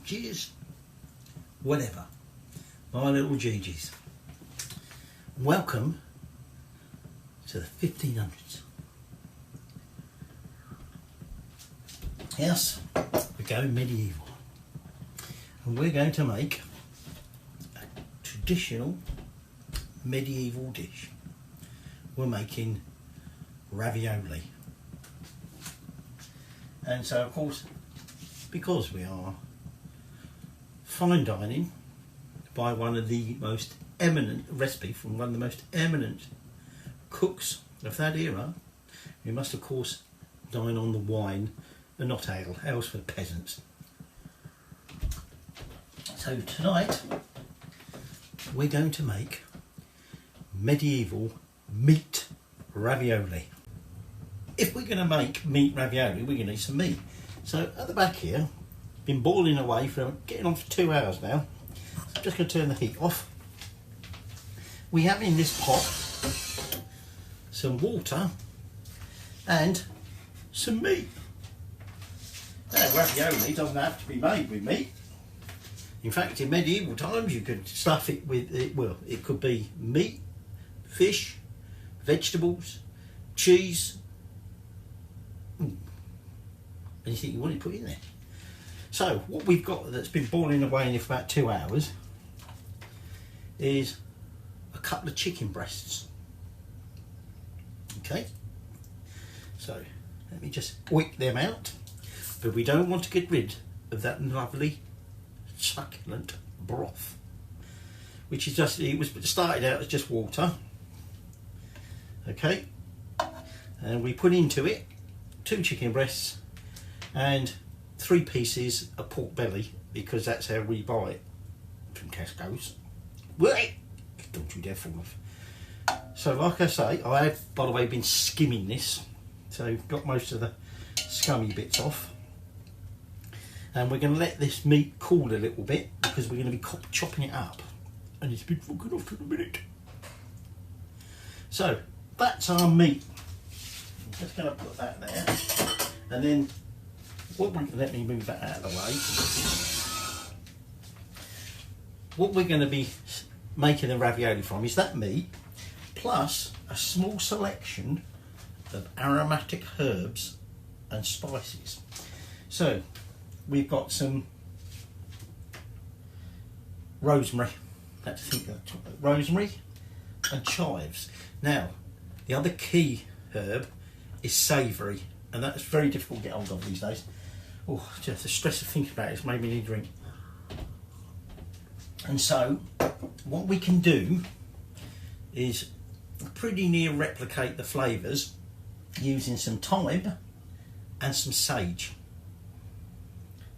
cheers, whatever, my little Gigi's. Welcome to the 1500s. Yes, we're going medieval, and we're going to make a traditional medieval dish. We're making ravioli. And so, of course, because we are fine dining by one of the most eminent recipe from one of the most eminent cooks of that era, we must of course dine on the wine and not ale. Ale's for the peasants. So tonight we're going to make medieval meat ravioli. If we're going to make meat ravioli, we're going to need some meat. So at the back here, been boiling away for getting on for 2 hours now. I'm just going to turn the heat off. We have in this pot some water and some meat. Now, ravioli doesn't have to be made with meat. In fact, in medieval times, you could stuff it with, well, it could be meat, fish, vegetables, cheese, anything you want to put in there. So what we've got that's been boiling away in for about 2 hours is a couple of chicken breasts. Okay, so let me just wick them out, but we don't want to get rid of that lovely succulent broth, which is just, it was started out as just water. Okay, and we put into it 2 chicken breasts and 3 pieces of pork belly, because that's how we buy it from Tesco's. Wait, don't you dare fall off. So like I say, I have, by the way, been skimming this, so got most of the scummy bits off, and we're going to let this meat cool a little bit because we're going to be chopping it up, and it's been cooking off in a minute. So that's our meat. I'm just going to put that there, and then let me move that out of the way. What we're going to be making the ravioli from is that meat plus a small selection of aromatic herbs and spices. So we've got some rosemary, rosemary and chives. Now the other key herb is savoury, and that's very difficult to get hold of these days. Oh, just the stress of thinking about it has made me need a drink. And so what we can do is pretty near replicate the flavours using some thyme and some sage.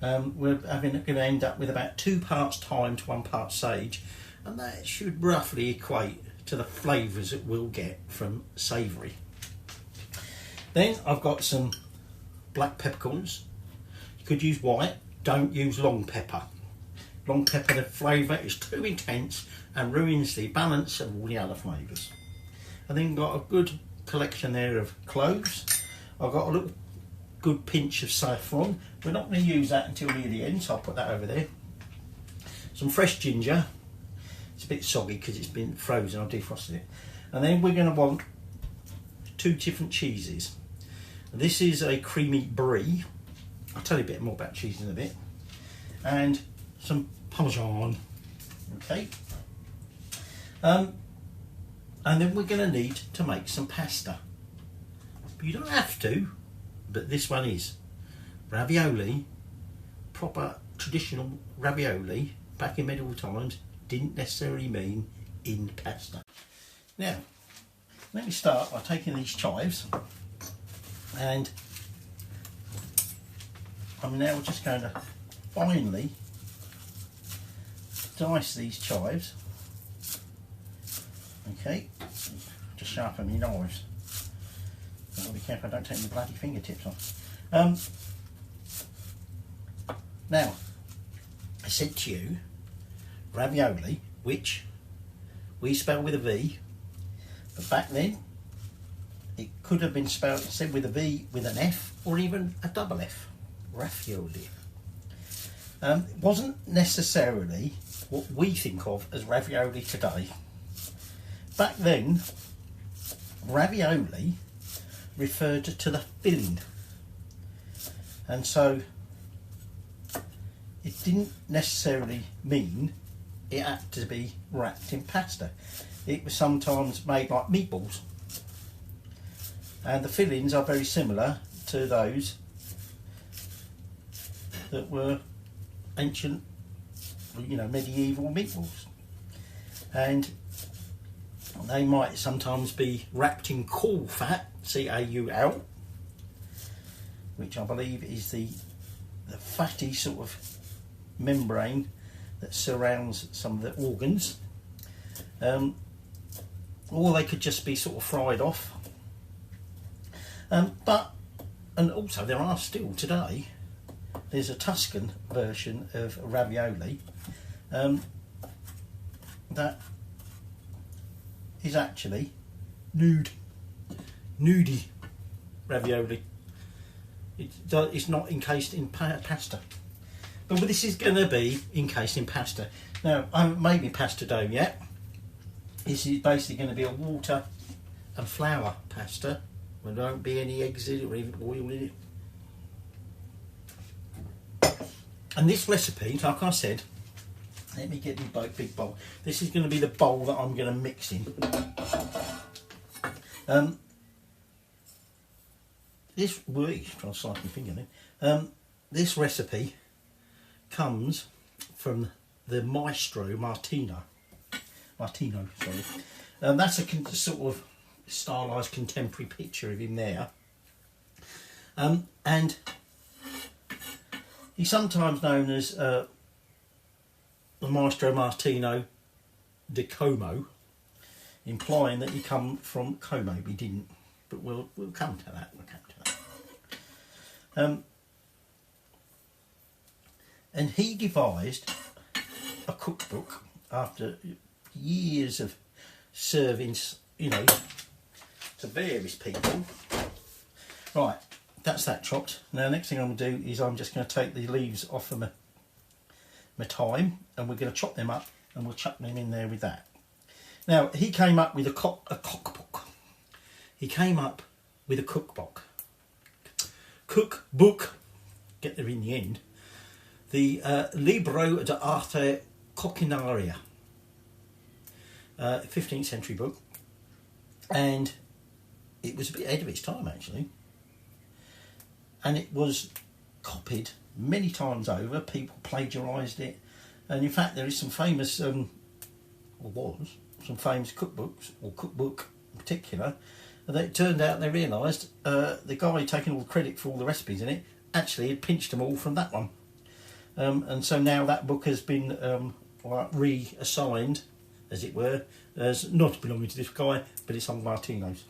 We're going to end up with about 2 parts thyme to 1 part sage, and that should roughly equate to the flavours that we'll get from savoury. Then I've got some black peppercorns. You could use white, don't use long pepper. Long pepper, the flavour is too intense and ruins the balance of all the other flavours. And then got a good collection there of cloves. I've got a little good pinch of saffron. We're not going to use that until near the end, so I'll put that over there. Some fresh ginger. It's a bit soggy because it's been frozen, I've defrosted it. And then we're going to want 2 different cheeses. This is a creamy brie. I'll tell you a bit more about cheese in a bit. And some Parmesan. Okay. And then we're going to need to make some pasta. But you don't have to, but this one is. Ravioli, proper traditional ravioli, back in medieval times, didn't necessarily mean in pasta. Now, let me start by taking these chives, and I'm now just going to finely dice these chives. Okay, just sharpen my knives. I've got to be careful I don't take my bloody fingertips off. Now, I said to you, ravioli, which we spell with a V, but back then it could have been spelled instead with a V with an F, or even a double F, raffioli. It wasn't necessarily what we think of as ravioli today. Back then, ravioli referred to the filling, and so it didn't necessarily mean it had to be wrapped in pasta. It was sometimes made like meatballs, and the fillings are very similar to those that were ancient, medieval meatballs, and they might sometimes be wrapped in caul fat, C-A-U-L, which I believe is the fatty sort of membrane that surrounds some of the organs, or they could just be sort of fried off. And also there are still today, there's a Tuscan version of ravioli that is actually nudie ravioli. It's not encased in pasta, but this is going to be encased in pasta. Now, I haven't made my pasta dough yet. This is basically going to be a water and flour pasta. There won't be any eggs in it or even oil in it. And this recipe, like I said, let me get my big bowl. This is going to be the bowl that I'm going to mix in. This recipe comes from the Maestro Martino. That's a sort of stylised contemporary picture of him there. And he's sometimes known as the Maestro Martino di Como, implying that he come from Como. He didn't, but we'll come to that. And he devised a cookbook after years of serving, to various people. Right, that's that chopped. Now, next thing I'm going to do is I'm just going to take the leaves off of my thyme, and we're going to chop them up, and we'll chuck them in there with that. Now, he came up with a cookbook. He came up with a cookbook. Get there in the end. The Libro de Arte Coquinaria, 15th century book, and it was a bit ahead of its time actually, and it was copied many times over. People plagiarised it, and in fact there is some famous, some famous cookbooks, or cookbook in particular, and it turned out they realised the guy taking all the credit for all the recipes in it actually had pinched them all from that one. And so now that book has been reassigned, as it were, as not belonging to this guy, but it's on Martino's.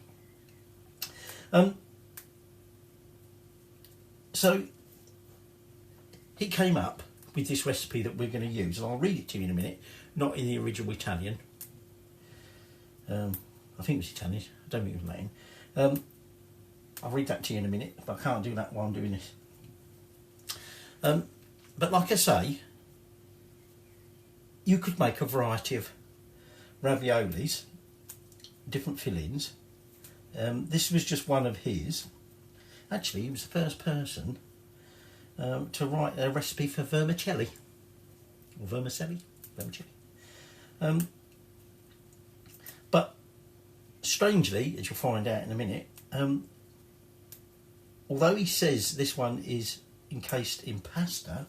So he came up with this recipe that we're going to use, and I'll read it to you in a minute, not in the original Italian. I think it was Italian, I don't think it was Latin. I'll read that to you in a minute, but I can't do that while I'm doing this. But like I say, you could make a variety of raviolis, different fillings. This was just one of his. Actually, he was the first person to write a recipe for vermicelli. Or vermicelli? Vermicelli. But strangely, as you'll find out in a minute, although he says this one is encased in pasta,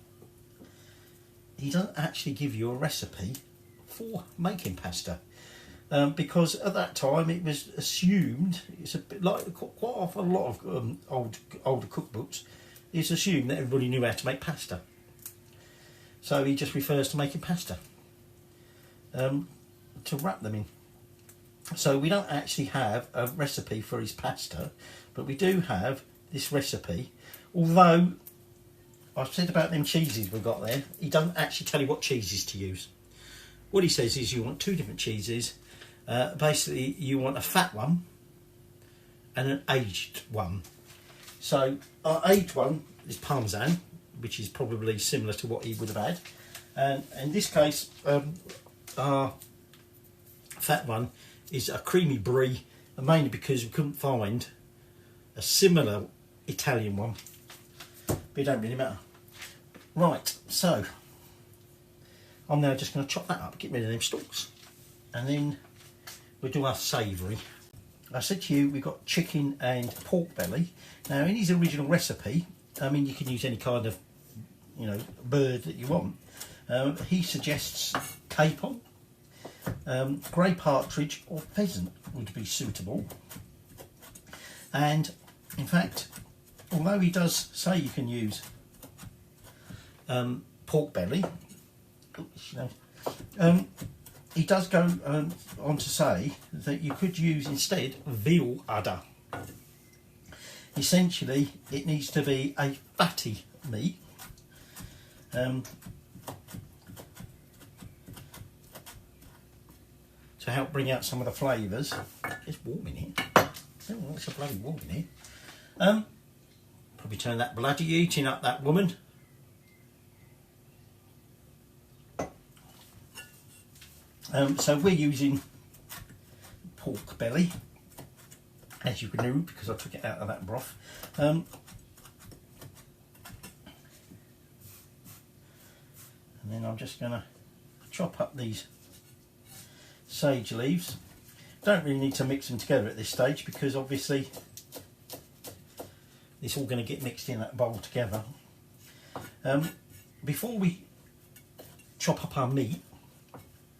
he doesn't actually give you a recipe for making pasta, because at that time it was assumed, it's a bit like quite often a lot of older cookbooks, it's assumed that everybody knew how to make pasta, so he just refers to making pasta to wrap them in. So we don't actually have a recipe for his pasta, but we do have this recipe, although I've said about them cheeses we've got there, he doesn't actually tell you what cheeses to use. What he says is you want two different cheeses. Basically, you want a fat one and an aged one. So our aged one is Parmesan, which is probably similar to what he would have had. And in this case, our fat one is a creamy brie, and mainly because we couldn't find a similar Italian one, but it don't really matter. Right, so I'm now just going to chop that up, get rid of them stalks, and then we'll do our savoury. I said to you we've got chicken and pork belly. Now in his original recipe, I mean, you can use any kind of, you know, bird that you want. He suggests capon, grey partridge or pheasant would be suitable. And in fact, although he does say you can use pork belly, he does go on to say that you could use instead veal udder. Essentially, it needs to be a fatty meat. To help bring out some of the flavours. It's warm in here. Oh, it's so bloody warm in here. Probably turn that bloody eating up, that woman. So we're using pork belly, as you can know, because I took it out of that broth. And then I'm just going to chop up these sage leaves. Don't really need to mix them together at this stage, because obviously it's all going to get mixed in that bowl together. Before we chop up our meat,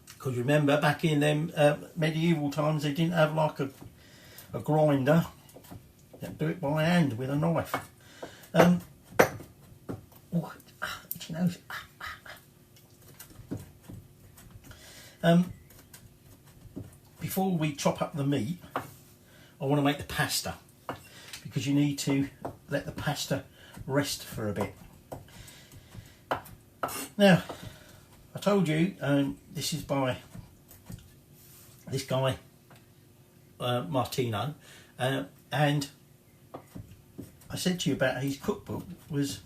because remember back in them medieval times they didn't have like a grinder, you had to do it by hand with a knife. Oh, itchy nose. Before we chop up the meat, I want to make the pasta, because you need to let the pasta rest for a bit. Now, I told you this is by this guy Martino, and I said to you about his cookbook was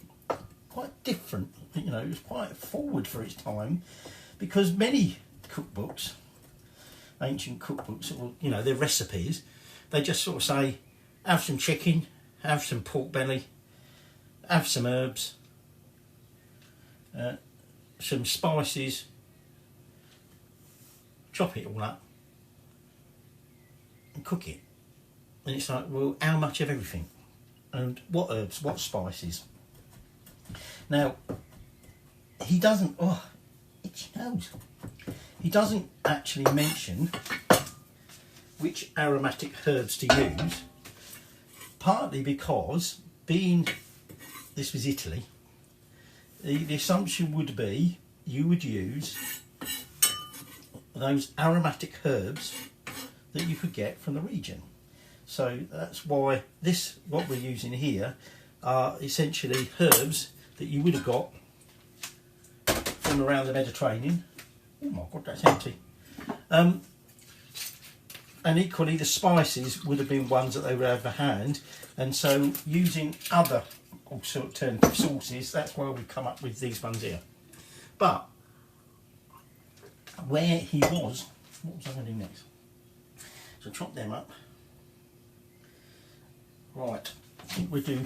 quite different. You know, it was quite forward for its time, because many cookbooks, ancient cookbooks, or you know, their recipes, they just sort of say, have some chicken, have some pork belly, have some herbs, some spices, chop it all up and cook it. And it's like, well, how much of everything? And what herbs, what spices? Now, he doesn't, oh, itchy nose. He doesn't actually mention which aromatic herbs to use, partly because, being this was Italy, the assumption would be you would use those aromatic herbs that you could get from the region. So that's why what we're using here are essentially herbs that you would have got from around the Mediterranean. Oh my God, that's empty. And equally the spices would have been ones that they would have hand, and so using other alternative sources, that's why we've come up with these ones here. But where he was, what was I going to do next? So chop them up. Right, I think we'll do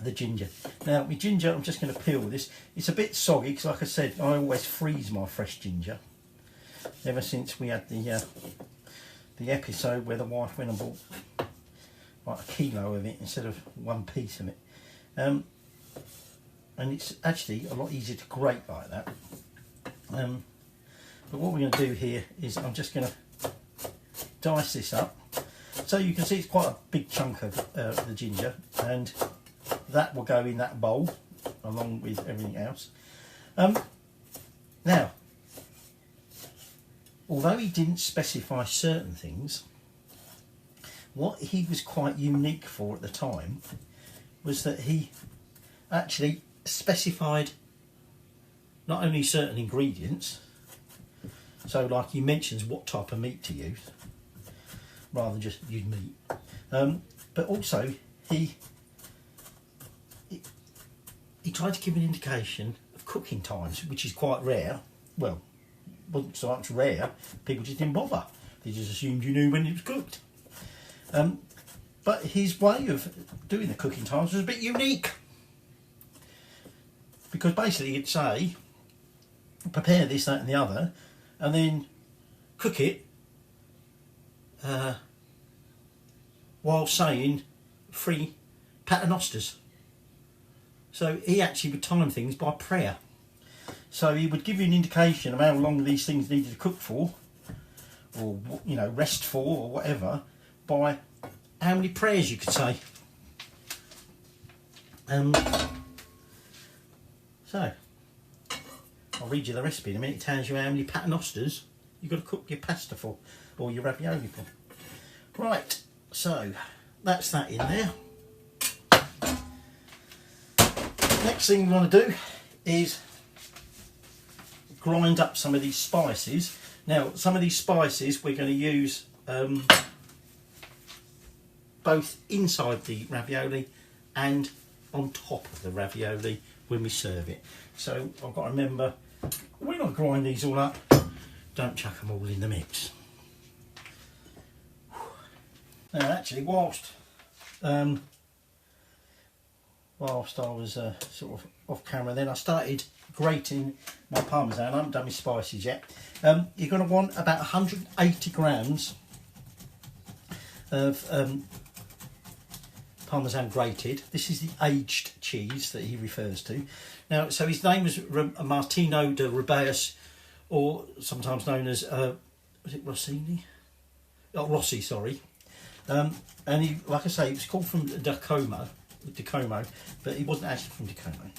the ginger. Now, with ginger, I'm just going to peel this. It's a bit soggy because, like I said, I always freeze my fresh ginger. Ever since we had the episode where the wife went and bought like a kilo of it instead of one piece of it. And it's actually a lot easier to grate like that. But what we're going to do here is I'm just going to dice this up. So you can see it's quite a big chunk of the ginger, and that will go in that bowl along with everything else. Now, although he didn't specify certain things, what he was quite unique for at the time was that he actually specified not only certain ingredients, so like he mentions what type of meat to use rather than just use meat, but also he he tried to give an indication of cooking times, which is quite rare. Well, wasn't so much rare, people just didn't bother. They just assumed you knew when it was cooked. But his way of doing the cooking times was a bit unique. Because basically he'd say, prepare this, that and the other, and then cook it while saying 3 Paternosters. So he actually would time things by prayer. So he would give you an indication of how long these things needed to cook for, or you know, rest for, or whatever, by how many prayers you could say. So I'll read you the recipe in a minute. It tells you how many Paternosters you've got to cook your pasta for, or your ravioli for. Right, so that's that in there. Next thing we want to do is grind up some of these spices. Now, some of these spices we're going to use both inside the ravioli and on top of the ravioli when we serve it. So I've got to remember, when I grind these all up, don't chuck them all in the mix. Now actually, whilst I was sort of off camera, then I started grating my parmesan. I haven't done my spices yet. You're going to want about 180 grams of parmesan grated. This is the aged cheese that he refers to. Now, so his name was Martino de Rubeus, or sometimes known as was it Rossini? Oh, Rossi, sorry. And he, like I say, he was called from Dacomo, but he wasn't actually from Dacomo.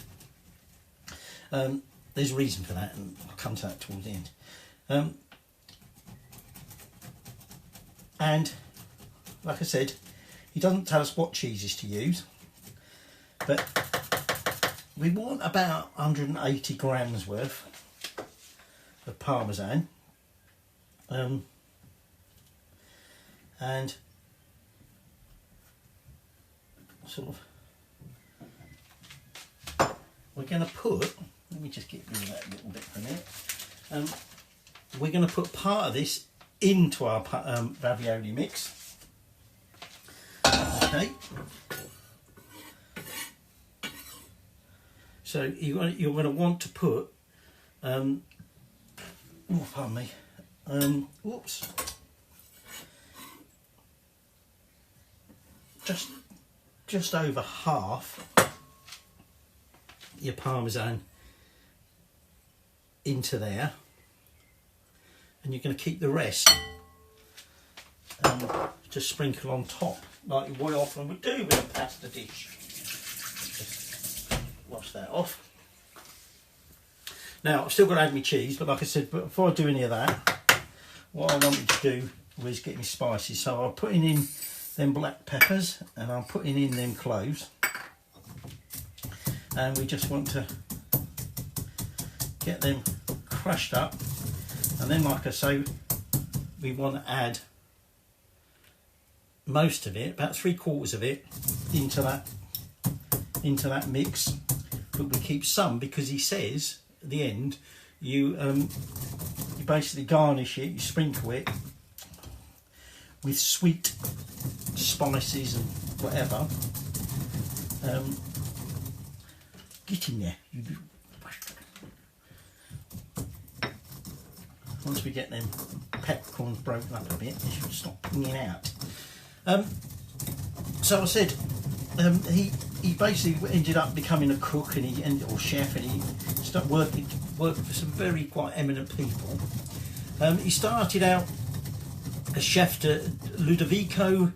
There's a reason for that, and I'll come to that towards the end. And like I said, he doesn't tell us what cheeses to use, but we want about 180 grams worth of parmesan, and sort of we're going to put, let me just get rid of that a little bit for a minute. We're going to put part of this into our ravioli mix. Okay. So you're going to want to put, oh pardon me, whoops, just over half your parmesan into there, and you're going to keep the rest to sprinkle on top, like we often would do with a pasta dish. Just wash that off. Now I've still got to add my cheese, but like I said, before I do any of that, what I wanted to do was get my spices. So I'm putting in them black peppers, and I'm putting in them cloves, and we just want to get them crushed up, and then like I say, we want to add most of it, about 3/4 of it, into that mix, but we keep some because he says at the end you basically garnish it, you sprinkle it with sweet spices and whatever. Get in there. Once we get them peppercorns broken up a bit, they should stop pinging out. So I said, he basically ended up becoming a cook, and or chef, and he started working for some very quite eminent people. He started out as chef to Ludovico,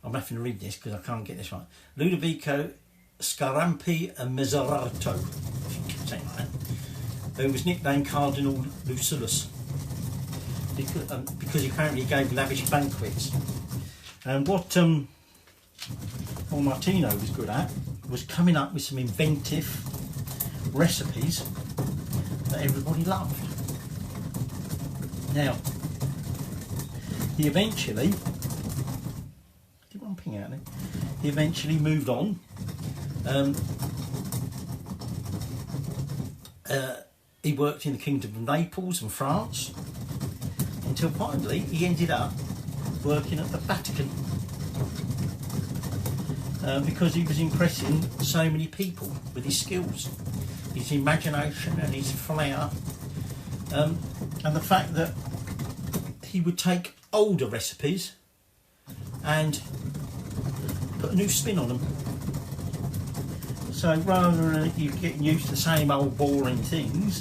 I'm having to read this because I can't get this right, Ludovico Scarampi and Mezzarato, if you can say that, who was nicknamed Cardinal Lucullus, because he apparently gave lavish banquets. And what Martino was good at was coming up with some inventive recipes that everybody loved. Now, he eventually, moved on He worked in the Kingdom of Naples and France until finally he ended up working at the Vatican because he was impressing so many people with his skills, his imagination and his flair, and the fact that he would take older recipes and put a new spin on them. So rather than you getting used to the same old boring things,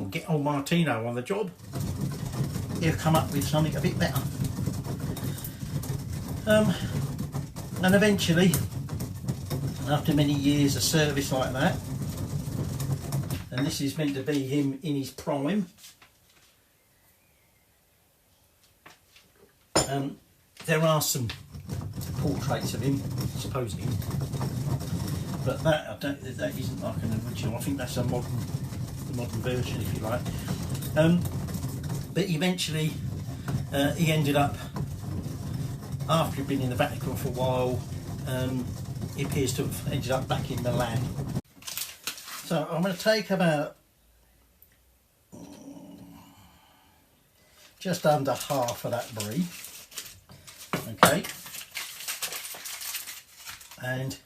get old Martino on the job, he'll come up with something a bit better. And eventually, after many years of service like that, and this is meant to be him in his prime, there are some portraits of him, supposedly, but that isn't like an original. I think that's a modern version, if you like. But eventually, he ended up, after he'd been in the Vatican for a while, he appears to have ended up back in Milan. So I'm going to take about just under half of that brie, okay, and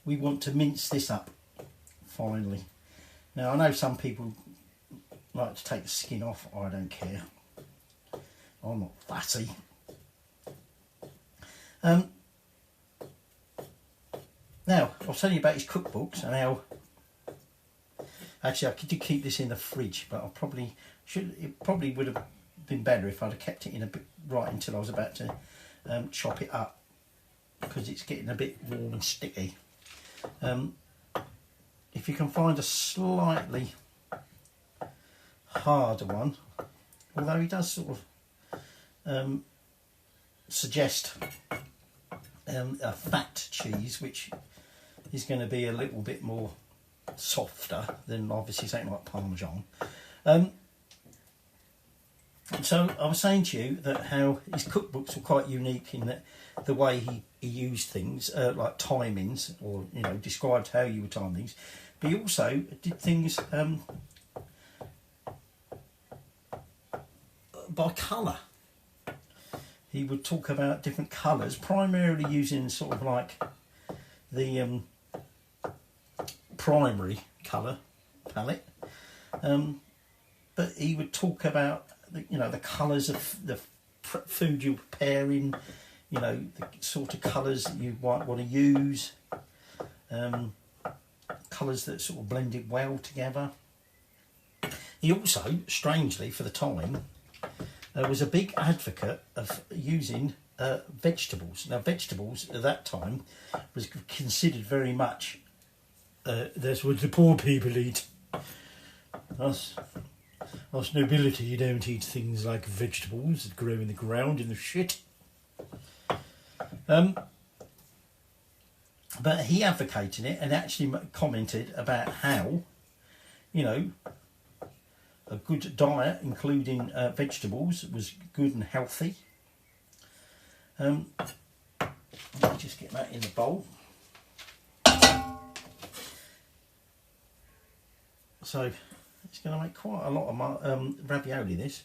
we want to mince this up finely. Now I know some people like to take the skin off. I don't care, I'm not fussy. Now I'll tell you about his cookbooks and how. Actually, I could keep this in the fridge, but it probably would have been better if I'd have kept it in a bit right until I was about to chop it up, because it's getting a bit warm and sticky. If you can find a slightly harder one, although he does sort of suggest a fat cheese, which is going to be a little bit more softer than obviously something like Parmesan. So I was saying to you that how his cookbooks were quite unique in that the way he used things, like timings, or described how you would time things, but he also did things by colour. He would talk about different colours, primarily using sort of like the primary colour palette, but he would talk about the colours of the food you're preparing, the sort of colours that you might want to use, colours that sort of blended well together. He also, strangely for the time, was a big advocate of using vegetables. Now vegetables at that time was considered very much that's what the poor people eat. Us nobility, you don't eat things like vegetables that grow in the ground in the shit. But he advocated it and actually commented about how, a good diet, including vegetables, was good and healthy. Let me just get that in the bowl. So it's going to make quite a lot of ravioli, this,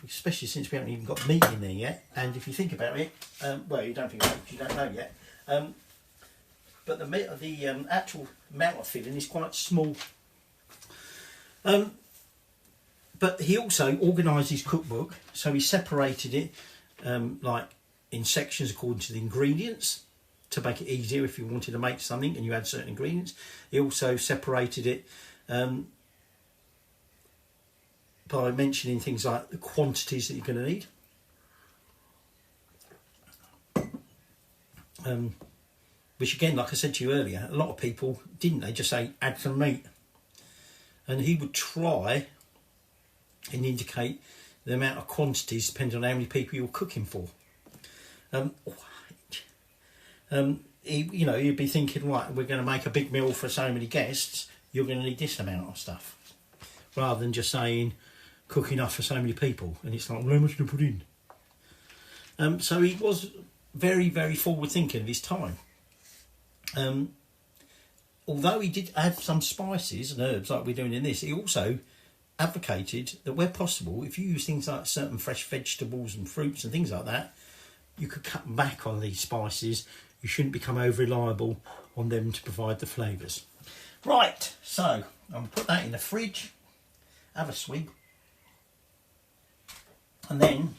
especially since we haven't even got meat in there yet. And if you think about it, well, you don't think about it because you don't know yet. But the actual amount of filling is quite small. But he also organised his cookbook, so he separated it like in sections according to the ingredients to make it easier if you wanted to make something and you had certain ingredients. He also separated it by mentioning things like the quantities that you're going to need. Which again, like I said to you earlier, a lot of people didn't. They just say, add some meat. And he would try and indicate the amount of quantities depending on how many people you're cooking for. You'd be thinking, right, we're going to make a big meal for so many guests, you're going to need this amount of stuff. Rather than just saying, cook enough for so many people. And it's like, well, how much do you put in? So he was very, very forward thinking of his time. although he did add some spices and herbs like we're doing in this, he also advocated that where possible, if you use things like certain fresh vegetables and fruits and things like that, you could cut back on these spices. You shouldn't become over reliable on them to provide the flavours. Right, so I'm going to put that in the fridge, have a swig, and then,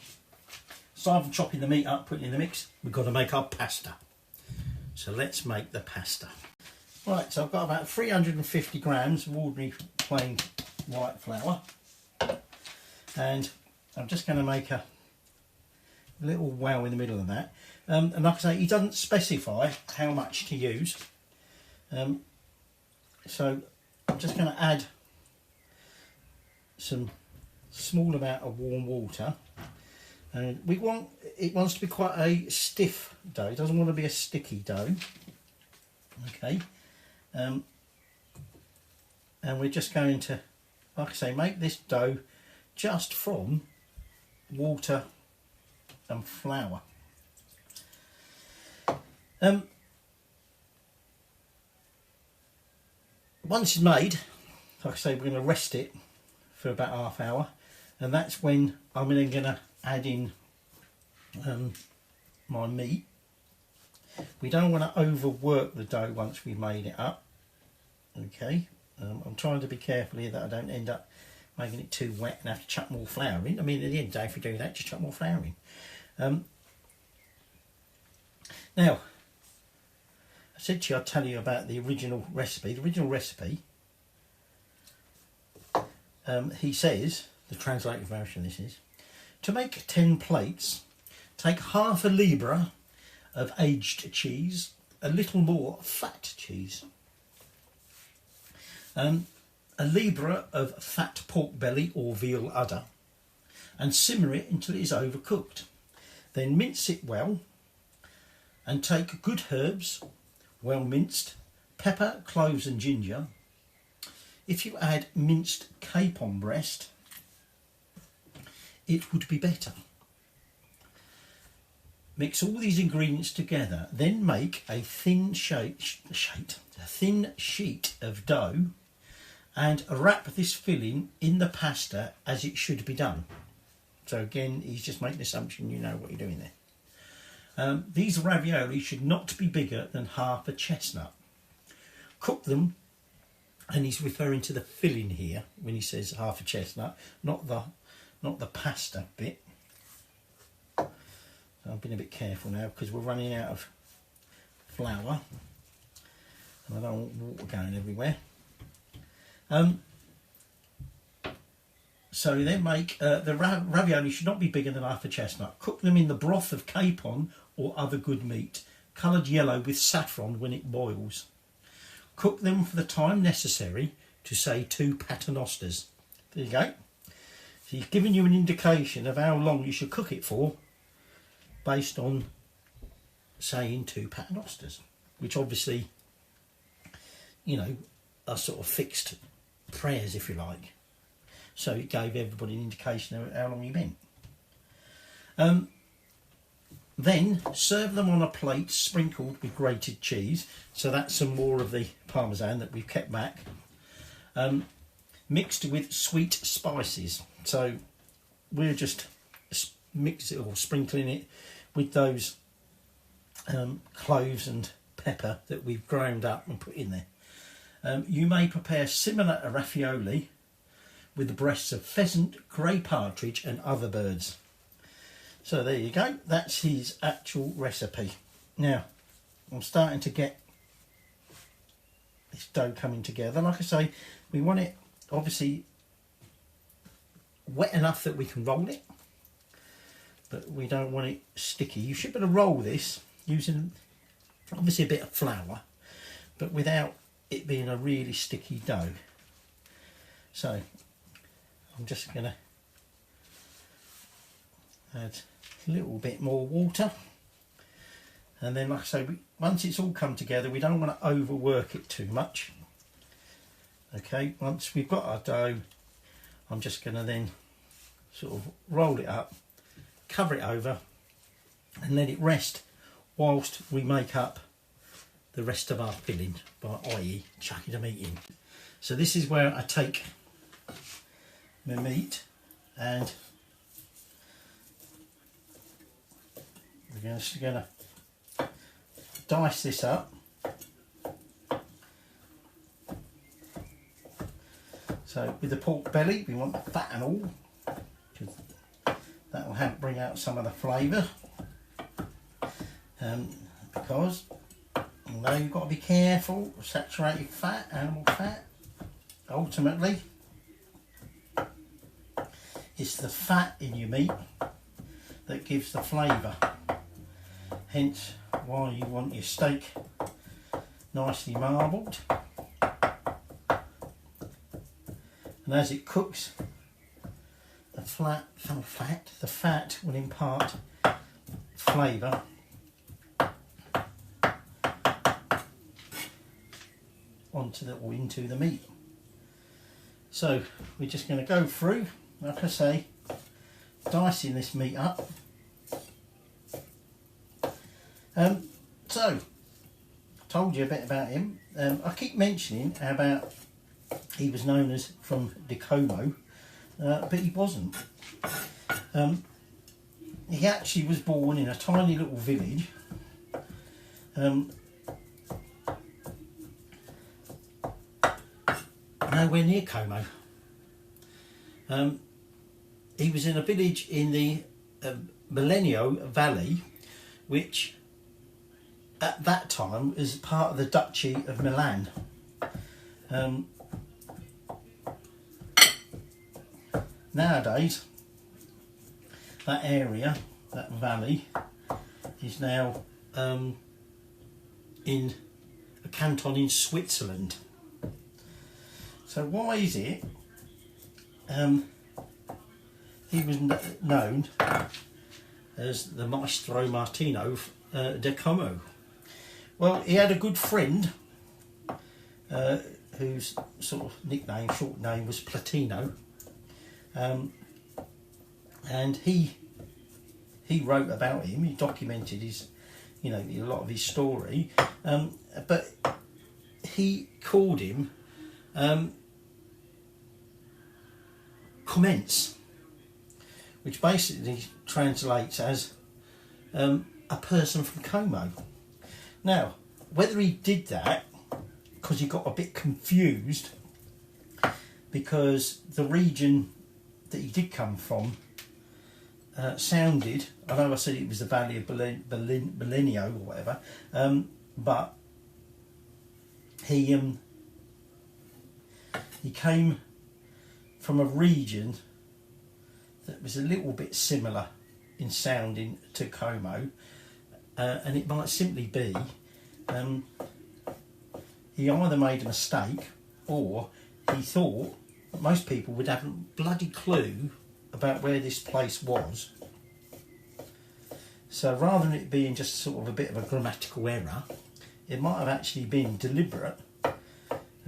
aside from chopping the meat up, putting it in the mix, we've got to make our pasta. So let's make the pasta. Right, so I've got about 350 grams of ordinary plain white flour, and I'm just going to make a little well in the middle of that. And like I say, he doesn't specify how much to use. So I'm just going to add some small amount of warm water, and it wants to be quite a stiff dough. It doesn't want to be a sticky dough. Okay, and we're just going to, like I say, make this dough just from water and flour. Once it's made, like I say, we're going to rest it for about half hour, and that's when I'm then going to add in my meat. We don't want to overwork the dough once we've made it up. Okay, I'm trying to be careful here that I don't end up making it too wet and have to chuck more flour in. I mean, at the end of the day, if you're doing that, just chuck more flour in. Now, I said to you I'd tell you about the original recipe. The original recipe, he says, the translated version this is, to make 10 plates, take half a libra of aged cheese, a little more fat cheese, a libra of fat pork belly or veal udder, and simmer it until it is overcooked. Then mince it well, and take good herbs, well minced, pepper, cloves and ginger. If you add minced capon breast, it would be better. Mix all these ingredients together, then make a thin sheet of dough and wrap this filling in the pasta as it should be done. So again, he's just making the assumption you know what you're doing there. These ravioli should not be bigger than half a chestnut. Cook them, and he's referring to the filling here when he says half a chestnut, not the pasta bit. So I've been a bit careful now because we're running out of flour, and I don't want water going everywhere. So then make the ravioli should not be bigger than half a chestnut. Cook them in the broth of capon or other good meat, coloured yellow with saffron when it boils. Cook them for the time necessary to say 2 Paternosters. There you go. So he's given you an indication of how long you should cook it for based on saying 2 Paternosters, which obviously, you know, are sort of fixed prayers, if you like. So it gave everybody an indication of how long he meant. Then serve them on a plate sprinkled with grated cheese. So that's some more of the parmesan that we've kept back. Mixed with sweet spices. So we're just mixing it or sprinkling it with those cloves and pepper that we've ground up and put in there. You may prepare similar raffioli with the breasts of pheasant, grey partridge and other birds. So there you go, that's his actual recipe. Now, I'm starting to get this dough coming together. Like I say, we want it obviously wet enough that we can roll it, but we don't want it sticky. You should be able to roll this using obviously a bit of flour, but without it being a really sticky dough. So I'm just going to add a little bit more water, and then like I say, once it's all come together, we don't want to overwork it too much. Okay, once we've got our dough, I'm just going to then sort of roll it up, cover it over and let it rest whilst we make up the rest of our filling, by i.e. chucking the meat in. So this is where I take my meat and we're just going to dice this up. So with the pork belly, we want the fat and all, because that will help bring out some of the flavour. Because although you've got to be careful of saturated fat, animal fat, ultimately it's the fat in your meat that gives the flavour. Hence why you want your steak nicely marbled. And as it cooks, the fat will impart flavour into the meat. So we're just going to go through, like I say, dicing this meat up. So told you a bit about him. I keep mentioning about he was known as from Como, but he wasn't. He actually was born in a tiny little village nowhere near Como. He was in a village in the Millennio Valley, which at that time was part of the Duchy of Milan. Nowadays, that area, that valley, is now in a canton in Switzerland. So why is it he was known as the Maestro Martino de Como? Well, he had a good friend whose sort of nickname, short name, was Platino, and he wrote about him. He documented his, a lot of his story, but he called him commence, which basically translates as a person from Como. Now, whether he did that because he got a bit confused because the region that he did come from sounded, I know I said it was the Valley of Millennio or whatever, but he came from a region that was a little bit similar in sounding to Como, and it might simply be he either made a mistake or he thought that most people would have a bloody clue about where this place was. So rather than it being just sort of a bit of a grammatical error, it might have actually been deliberate,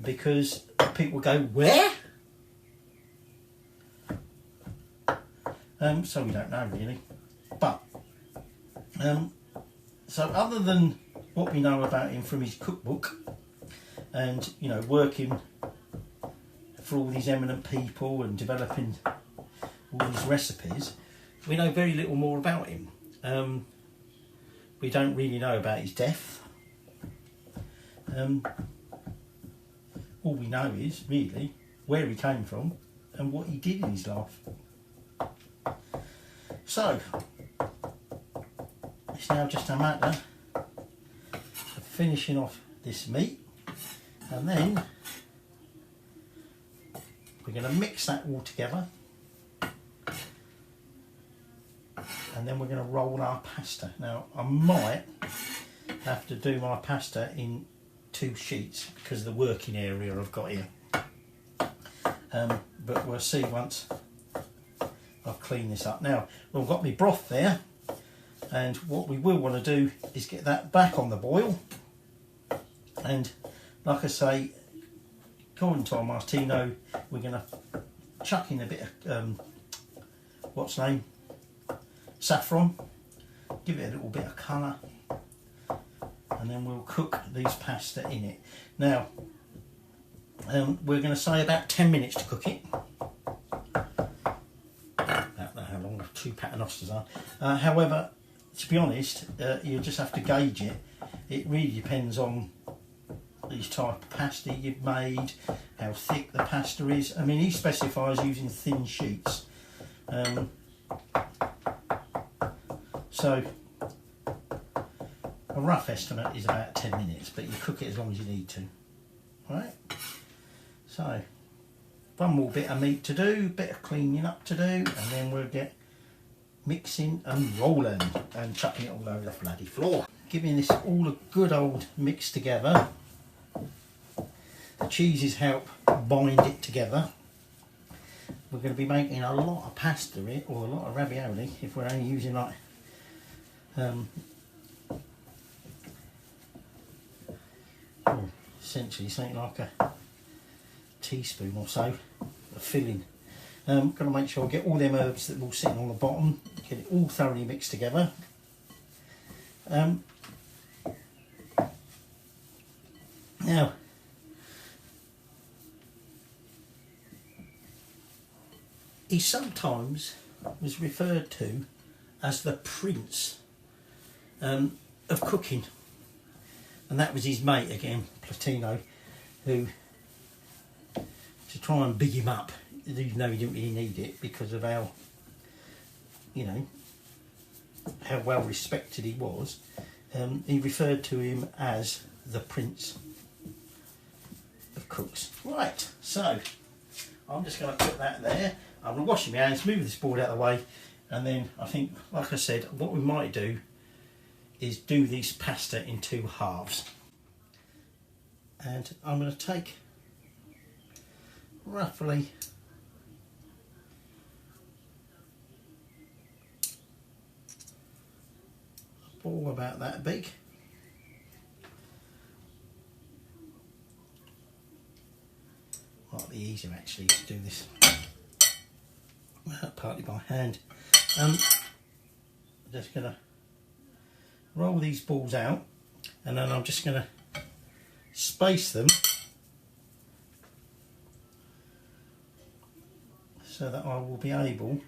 because people go, where? So we don't know really. But so other than what we know about him from his cookbook and working for all these eminent people and developing all these recipes, we know very little more about him. We don't really know about his death. All we know is really where he came from and what he did in his life. So it's now just a matter of finishing off this meat, and then we're going to mix that all together, and then we're going to roll our pasta. Now I might have to do my pasta in 2 sheets because of the working area I've got here, but we'll see once I've cleaned this up. Now we've got my broth there, and what we will want to do is get that back on the boil, and like I say, according to our Martino, we're going to chuck in a bit of saffron, give it a little bit of colour, and then we'll cook these pasta in it. Now, we're going to say about 10 minutes to cook it. I don't know how long the 2 Paternosters are. However, to be honest, you just have to gauge it. It really depends on each type of pasta you've made, how thick the pasta is. I mean, he specifies using thin sheets. So a rough estimate is about 10 minutes, but you cook it as long as you need to. Right? So one more bit of meat to do, bit of cleaning up to do, and then we'll get mixing and rolling and chucking it all over the bloody floor. Giving this all a good old mix together. The cheeses help bind it together. We're going to be making a lot of pasta here, or a lot of ravioli, if we're only using like essentially something like a teaspoon or so of filling. Got to make sure I get all them herbs that were sitting on the bottom, get it all thoroughly mixed together. Now, he sometimes was referred to as the prince of cooking, and that was his mate again, Platino, who, to try and big him up, even though he didn't really need it because of how, you know, how well respected he was, he referred to him as the prince of cooks. Right, so I'm just going to put that there. I'm going to wash my hands, move this board out of the way, and then I think, like I said, what we might do is do this pasta in 2 halves. And I'm going to take roughly a ball about that big. Might be easier actually to do this partly by hand. I'm just going to roll these balls out, and then I'm just going to space them so that I will be able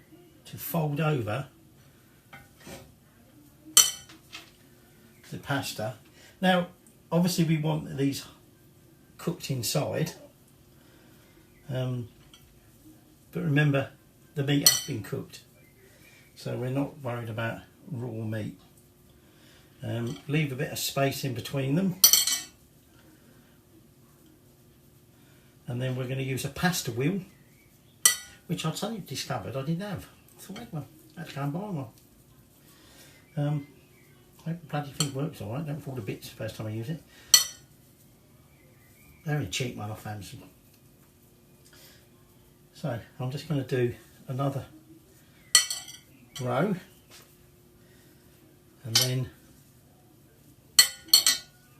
to fold over the pasta. Now, obviously we want these cooked inside, but remember, the meat has been cooked, so we're not worried about raw meat. Leave a bit of space in between them, and then we're going to use a pasta wheel, which I suddenly discovered I didn't have. I thought, wait, well, I had to go and buy one. I hope the bloody thing works alright, don't fall to bits the first time I use it. Very cheap one off Amazon. So I'm just going to do another row, and then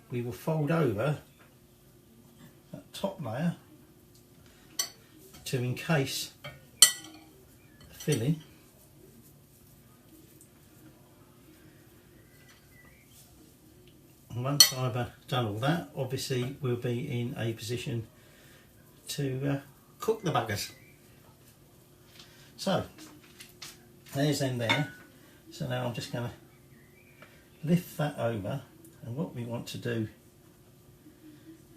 we will fold over that top layer to encase the filling. And once I've done all that, obviously we'll be in a position to cook the buggers. So there's them there. So now I'm just going to lift that over, and what we want to do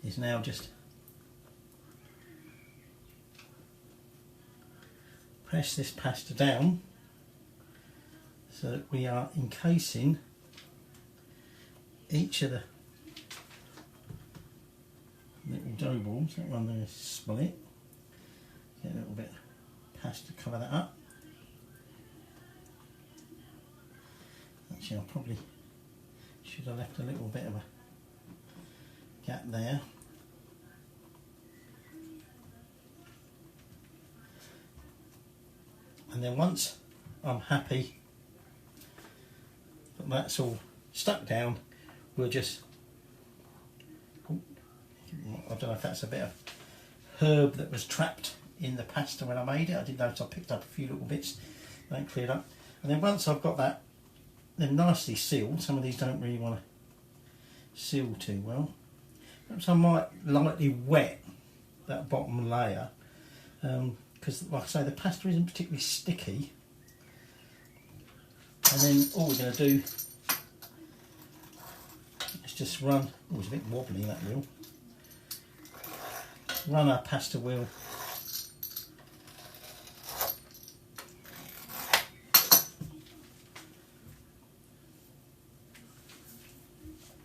is now just press this pasta down so that we are encasing each of the little dough balls. That one there is split. Get a little bit of pasta to cover that up. Actually, I probably should have left a little bit of a gap there. And then once I'm happy that that's all stuck down, we'll just, I don't know if that's a bit of herb that was trapped in the pasta when I made it. I did notice I picked up a few little bits, they ain't cleared up. And then once I've got that, they're nicely sealed. Some of these don't really want to seal too well. Perhaps I might lightly wet that bottom layer because, like I say, the pasta isn't particularly sticky. And then all we're going to do is just run. Oh, it's a bit wobbly, that wheel. Run our pasta wheel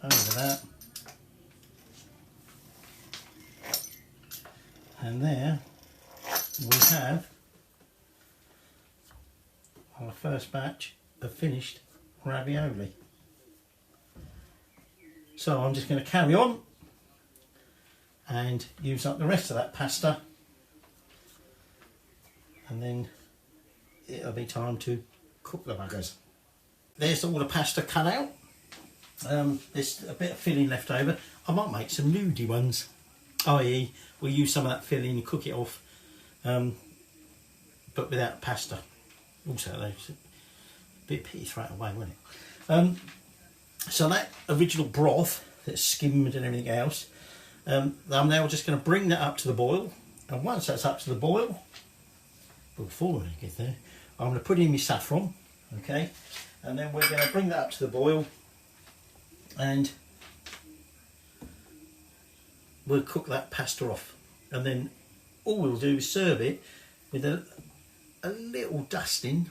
over that, and there we have our first batch of finished ravioli. So I'm just going to carry on and use up the rest of that pasta, and then it'll be time to cook the buggers. There's all the pasta cut out. There's a bit of filling left over. I might make some nudie ones, i.e. we'll use some of that filling and cook it off, but without pasta. Also, it's a bit pity to throw it away, wouldn't it? So that original broth that's skimmed and everything else, I'm now just going to bring that up to the boil, and once that's up to the boil, before I get there, I'm going to put in my saffron, okay, and then we're going to bring that up to the boil, and we'll cook that pasta off, and then all we'll do is serve it with a little dusting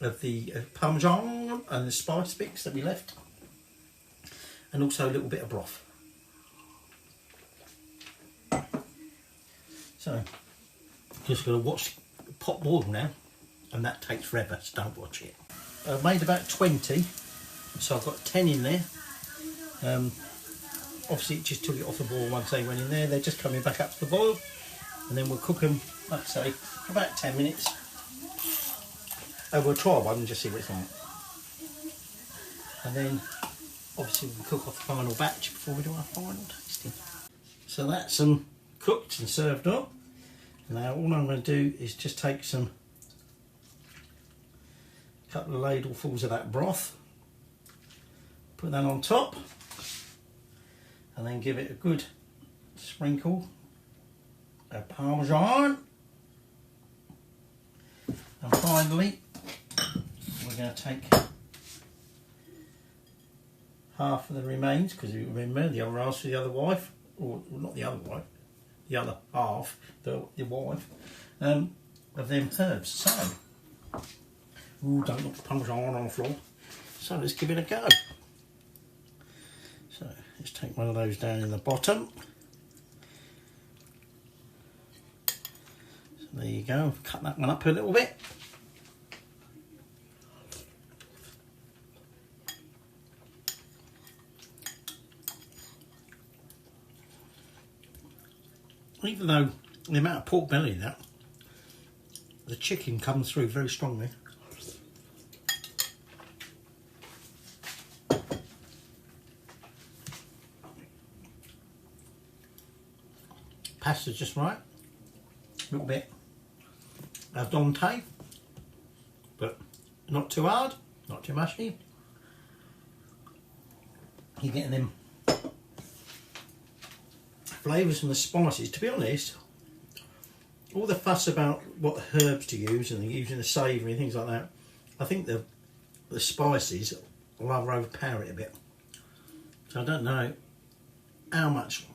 of the parmesan and the spice mix that we left, and also a little bit of broth. So just going to watch the pot boil now, and that takes forever, so don't watch it. I've made about 20, so I've got 10 in there. Obviously it just took it off the boil once they went in there. They're just coming back up to the boil, and then we'll cook them, like I say, for about 10 minutes. And we'll try one and just see what it's like. And then obviously we'll cook off the final batch before we do our final tasting. So that's cooked and served up. Now all I'm going to do is just take a couple of ladlefuls of that broth, put that on top, and then give it a good sprinkle of parmesan. And finally we're going to take half of the remains, because you remember the other half for the other wife, or not the other wife, the other half, the wife, of them herbs. So, ooh, don't knock the parmesan on the floor. So let's give it a go. So let's take one of those down in the bottom. So there you go. Cut that one up a little bit. Even though the amount of pork belly in that, the chicken comes through very strongly. Pasta's just right, a little bit al dente, but not too hard, not too mushy. You're getting them flavours from the spices. To be honest, all the fuss about what herbs to use and using the savoury and things like that, I think the spices will rather overpower it a bit. So I don't know how much,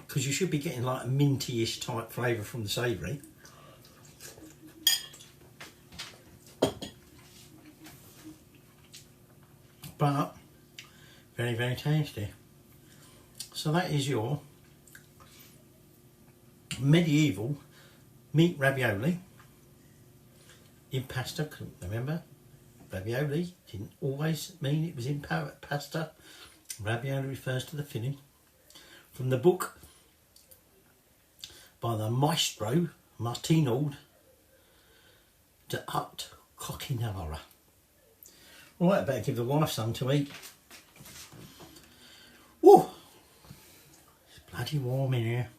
because you should be getting like a minty-ish type flavour from the savoury. But very, very tasty. So that is your medieval meat ravioli in pasta. Remember, ravioli didn't always mean it was in pasta. Ravioli refers to the filling. From the book by the Maestro, Martino, de Arte, Coquinaria. Right, I better give the wife some to eat. Woo! It's bloody warm in here.